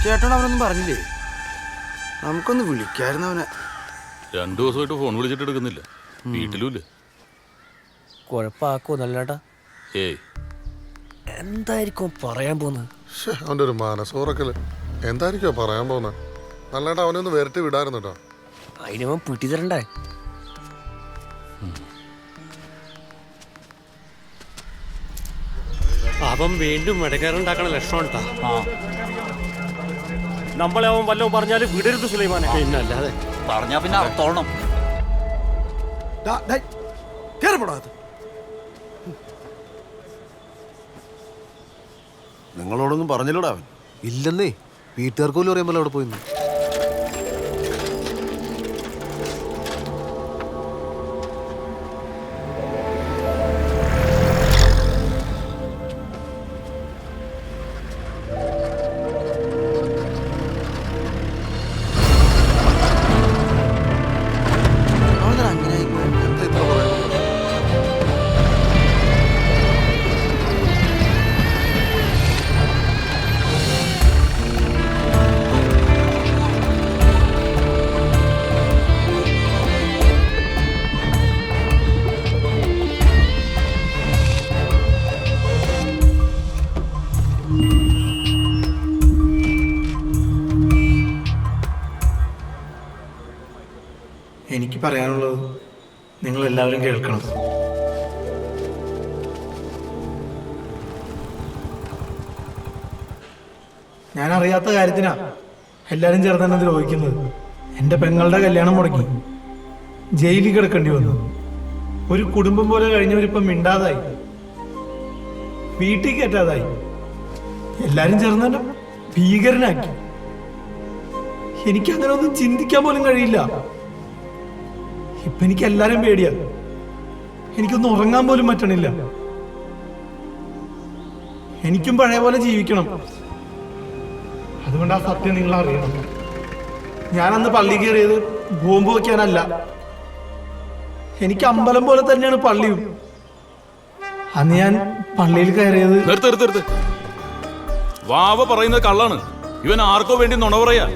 ചേട്ടനോട് അവനൊന്നും പറഞ്ഞില്ലേ? നമുക്കൊന്ന് വിളിക്കായിരുന്നു അവനെ. 2 ദിവസമായിട്ട് ഫോൺ വിളിച്ചിട്ട് എടുക്കുന്നില്ല. വീട്ടിലുമില്ല. കുഴപ്പമാക്കോ നല്ലേട്ടാ? ഏയ്, എന്തായിരിക്കും പറയാൻ പോകുന്നത്? അവൻ്റെ ഒരു മനസ്സോറക്കല് എന്തായിരിക്കോ പറയാൻ പോകുന്നത്? നല്ലേട്ടാ അവനൊന്ന് വരട്ടി വിടായിരുന്നു കേട്ടോ. അതിനവൻ പിടി തരണ്ടേ? അവൻ വീണ്ടും ഇടകേറുണ്ടാക്കണ ലക്ഷണം ഉണ്ടാ. നമ്മളെ അവൻ വല്ലതും പറഞ്ഞാല് വിടരുത് സുലൈമാനെ. പിന്നല്ലാതെ പറഞ്ഞാ പിന്നെ അർത്ഥോളണം. നിങ്ങളോടൊന്നും പറഞ്ഞില്ലടാ അവൻ? ഇല്ലെന്നേ, വീട്ടുകാർക്ക് പോലും അറിയാൻ പോലെ അവിടെ പോയിന്ന്. എനിക്ക് പറയാനുള്ളത് നിങ്ങൾ എല്ലാവരും കേൾക്കണം. ഞാൻ അറിയാത്ത കാര്യത്തിനാ എല്ലാവരും ചേർന്ന് എന്നെ ദ്രോഹിക്കുന്നത്. എൻ്റെ പെങ്ങളുടെ കല്യാണം മുടങ്ങി ജയിലിൽ കിടക്കേണ്ടി വന്നു. ഒരു കുടുംബം പോലെ കഴിഞ്ഞവരിപ്പം മിണ്ടാതായി, വീട്ടിൽ കയറ്റാതായി. എല്ലാരും ചേർന്ന് എന്നെ ഭീകരനാക്കി. എനിക്കങ്ങനെ ഒന്നും ചിന്തിക്കാൻ പോലും കഴിയില്ല. ഇപ്പൊ എനിക്ക് എല്ലാരും പേടിയാ. എനിക്കൊന്നും ഉറങ്ങാൻ പോലും പറ്റണില്ല. എനിക്കും പഴയ പോലെ ജീവിക്കണം. അതുകൊണ്ട് ആ സത്യം നിങ്ങൾ അറിയണം. ഞാനന്ന് പള്ളി കയറിയത് ബോംബ് വയ്ക്കാനല്ല. എനിക്ക് അമ്പലം പോലെ തന്നെയാണ് പള്ളിയും. അന്ന് ഞാൻ പള്ളിയിൽ കയറിയത്. നിർത്ത്. വാവ പറയുന്നത് കള്ളാണ്. ഇവൻ ആർക്കോ വേണ്ടി നുണ പറയാ.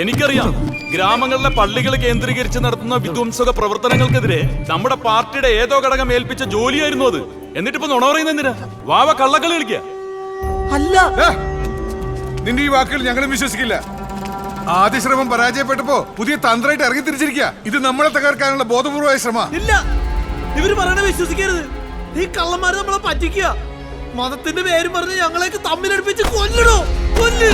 എനിക്കറിയാം, ഗ്രാമങ്ങളിലെ പള്ളികൾ കേന്ദ്രീകരിച്ച് നടത്തുന്ന വിധ്വംസക പ്രവർത്തനങ്ങൾക്കെതിരെ നമ്മുടെ പാർട്ടിയുടെ ഏതോ ഘടകം ഏൽപ്പിച്ച ജോലിയായിരുന്നു അത്. എന്നിട്ടിപ്പോ നുണ പറയുന്നത് എന്തിനാ? വാവ കള്ളക്കളി കളിക്കുക അല്ല. നിന്റെ ഈ വാക്കുകൾ ഞങ്ങളും വിശ്വസിക്കില്ല. ആദ്യ ശ്രമം പരാജയപ്പെട്ടപ്പോ പുതിയ തന്ത്രമായിട്ട് ഇറങ്ങി തിരിച്ചിരിക്കുക. ഇത് നമ്മളെ തകർക്കാനുള്ള ബോധപൂർവമായ ശ്രമം. ഇല്ല, ഇവര് പറയണ വിശ്വസിക്കരുത്. ഈ കള്ളന്മാര് നമ്മളെ പറ്റിക്കുക. മതത്തിന്റെ പേരും പറഞ്ഞ് ഞങ്ങളെയൊക്കെ തമ്മിലടുപ്പിച്ച് കൊല്ലണോ? കൊല്ല്.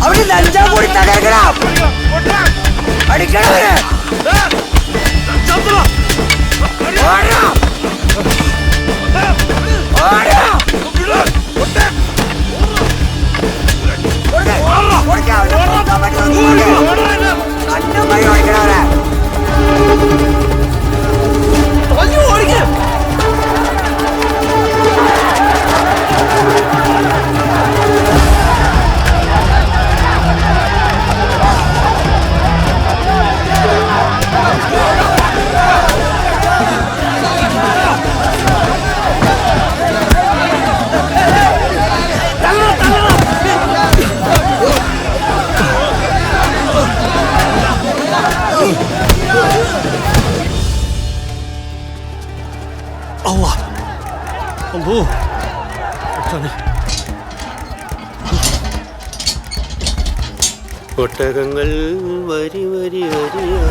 അവിടെ ലഞ്ചാ കൂടി തകർക്കണം. അടിക്കണവര് കണ്ണുമായി ഓടിക്കണവരെ ഒട്ടകങ്ങൾ വരി വരി വരിയാ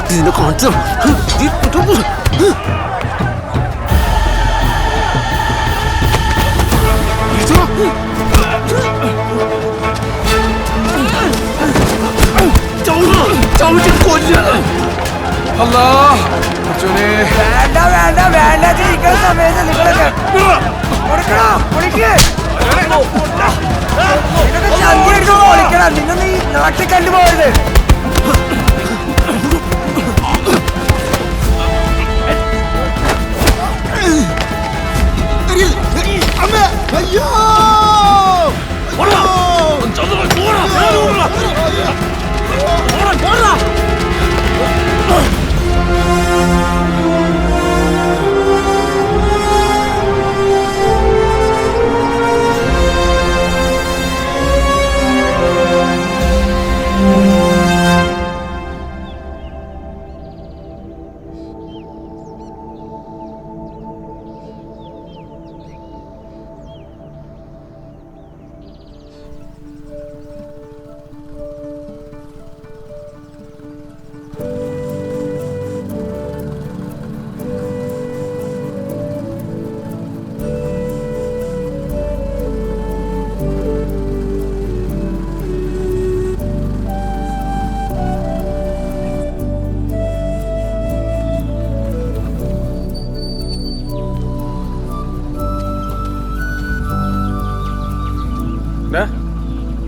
ഇതിനെ കാണിച്ചു വേണ്ട വേണ്ട വേണ്ട ഇരിക്കുന്ന സമയത്ത് നിങ്ങളൊക്കെ ചന്തി എടുത്ത് പൊളിക്കണം. നിങ്ങൾ ഈ നാട്ടിൽ കണ്ടുപോകരുത്.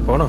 പോണോ